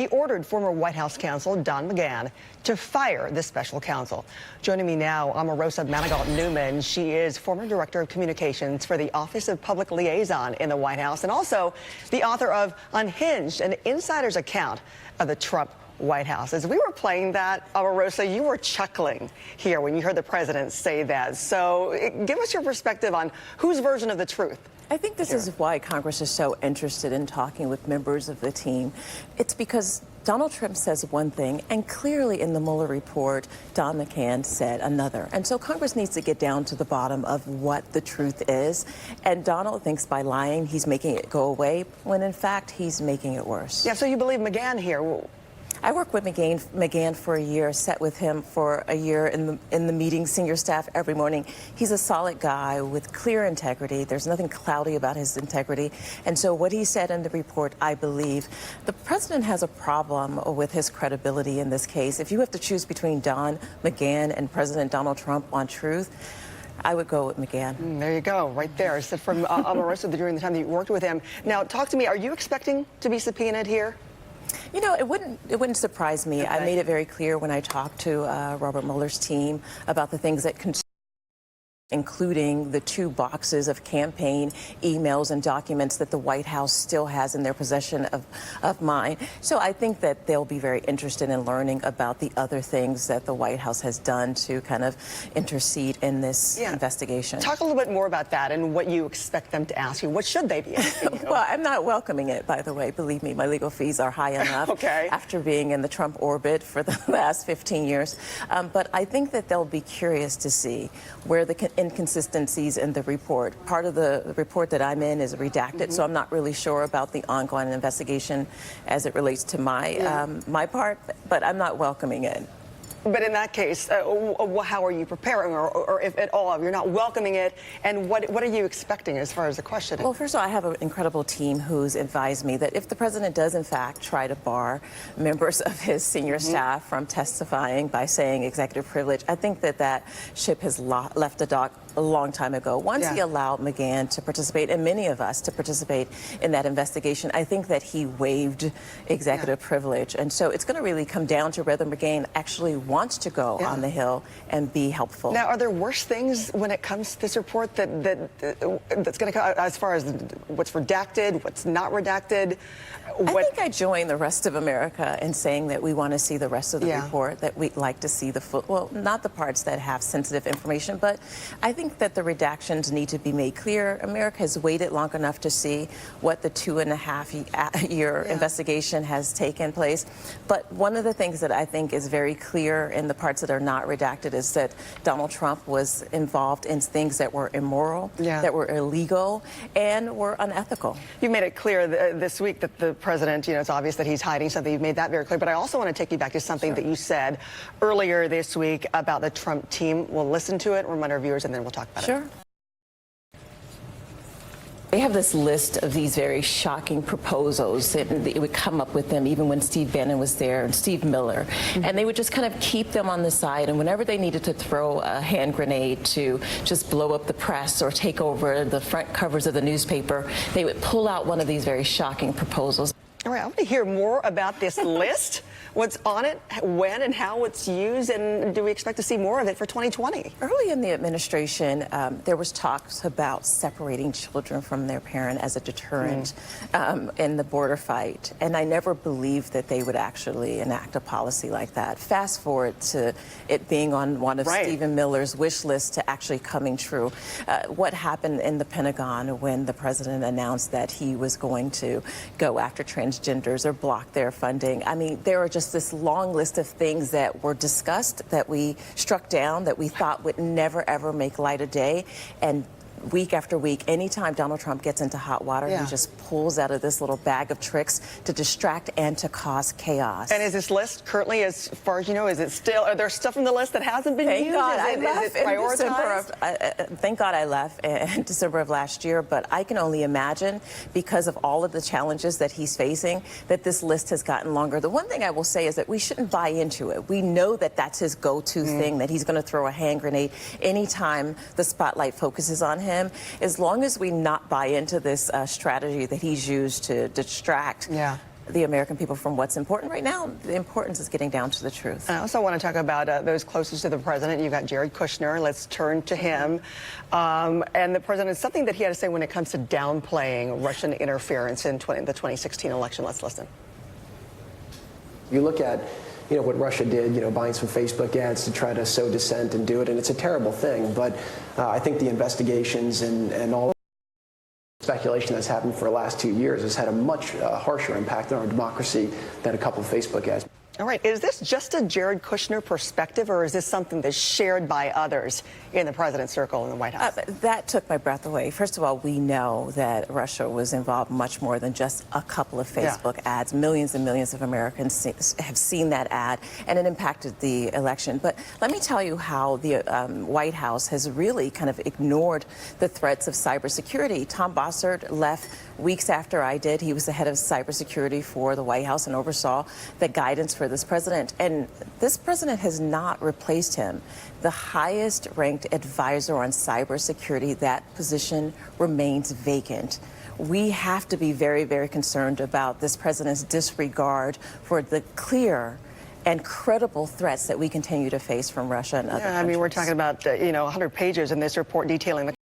He ordered former White House counsel Don McGahn to fire the special counsel. Joining me now, Omarosa Newman. She is former director of communications for the Office of Public Liaison in the White House and also the author of Unhinged, an insider's account of the Trump White House. As we were playing that, Omarosa, you were chuckling here when you heard the president say that. So give us your perspective on whose version of the truth. I think this is why Congress is so interested in talking with members of the team. It's because Donald Trump says one thing, and clearly in the Mueller report, Don McGahn said another. And so Congress needs to get down to the bottom of what the truth is. And Donald thinks by lying, he's making it go away, when in fact, he's making it worse. Yeah, so you believe McGahn here? I worked with McGahn for a year, sat with him for a year in the meeting, senior staff every morning. He's a solid guy with clear integrity. There's nothing cloudy about his integrity. And so what he said in the report, I believe. The president has a problem with his credibility in this case. If you have to choose between Don McGahn and President Donald Trump on truth, I would go with McGahn. There you go, right there. I said from Omarosa during the time that you worked with him. Now, talk to me. Are you expecting to be subpoenaed here? You know, it wouldn't surprise me. Okay. I made it very clear when I talked to Robert Mueller's team about the things that including the 2 boxes of campaign emails and documents that the White House still has in their possession of mine. So I think that they'll be very interested in learning about the other things that the White House has done to kind of intercede in this investigation. Talk a little bit more about that and what you expect them to ask you. What should they be asking you? Well, I'm not welcoming it, by the way. Believe me, my legal fees are high enough after being in the Trump orbit for the last 15 years. But I think that they'll be curious to see where the inconsistencies in the report. Part of the report that I'm in is redacted, so I'm not really sure about the ongoing investigation as it relates to my my part, but I'm not welcoming it. But in that case, how are you preparing, or if at all, you're not welcoming it, and what are you expecting as far as the questioning? Well, first of all, I have an incredible team who's advised me that if the president does, in fact, try to bar members of his senior staff from testifying by saying executive privilege, I think that that ship has left the dock a long time ago. Once he allowed McGahn to participate, and many of us to participate in that investigation, I think that he waived executive privilege. And so it's going to really come down to whether McGahn actually wants to go on the Hill and be helpful. Now, are there worse things when it comes to this report that's going to come as far as what's redacted, what's not redacted? I think I join the rest of America in saying that we want to see the rest of the report, that we'd like to see the full, well, not the parts that have sensitive information, but I think that the redactions need to be made clear. America has waited long enough to see what the 2.5-year investigation has taken place. But one of the things that I think is very clear in the parts that are not redacted is that Donald Trump was involved in things that were immoral, that were illegal, and were unethical. You made it clear this week that the president, you know, it's obvious that he's hiding something. You've made that very clear. But I also want to take you back to something that you said earlier this week about the Trump team. We'll listen to it, remind our viewers, and then we'll talk about it. They have this list of these very shocking proposals, and they would come up with them even when Steve Bannon was there and Steve Miller. And they would just kind of keep them on the side, and whenever they needed to throw a hand grenade to just blow up the press or take over the front covers of the newspaper, they would pull out one of these very shocking proposals. All right, I want to hear more about this list, what's on it, when and how it's used, and do we expect to see more of it for 2020? Early in the administration, there was talks about separating children from their parent as a deterrent in the border fight, and I never believed that they would actually enact a policy like that. Fast forward to it being on one of Stephen Miller's wish lists to actually coming true. What happened in the Pentagon when the president announced that he was going to go after transgenders or block their funding? I mean, there are just this long list of things that were discussed, that we struck down, that we thought would never, ever make light of day. And week after week, anytime Donald Trump gets into hot water, he just pulls out of this little bag of tricks to distract and to cause chaos. And is this list currently, as far as you know, is it still, are there stuff in the list that hasn't been used? Thank God I left in December of last year, but I can only imagine, because of all of the challenges that he's facing, that this list has gotten longer. The one thing I will say is that we shouldn't buy into it. We know that that's his go-to thing, that he's going to throw a hand grenade anytime the spotlight focuses on him. As long as we not buy into this strategy that he's used to distract, the American people from what's important right now. The importance is getting down to the truth. I also want to talk about those closest to the president. You've got Jared Kushner. Let's turn to him. And the president, something that he had to say when it comes to downplaying Russian interference in the 2016 election. Let's listen. You look at, what Russia did, buying some Facebook ads to try to sow dissent and do it, and it's a terrible thing. But I think the investigations and all speculation that's happened for the last 2 years has had a much harsher impact on our democracy than a couple of Facebook ads. All right. Is this just a Jared Kushner perspective, or is this something that's shared by others in the president's circle in the White House? That took my breath away. First of all, we know that Russia was involved much more than just a couple of Facebook ads. Millions and millions of Americans have seen that ad, and it impacted the election. But let me tell you how the White House has really kind of ignored the threats of cybersecurity. Tom Bossert left weeks after I did. He was the head of cybersecurity for the White House and oversaw the guidance for this president. And this president has not replaced him. The highest ranked advisor on cybersecurity, that position remains vacant. We have to be very, very concerned about this president's disregard for the clear and credible threats that we continue to face from Russia and other countries. I mean, we're talking about, 100 pages in this report detailing the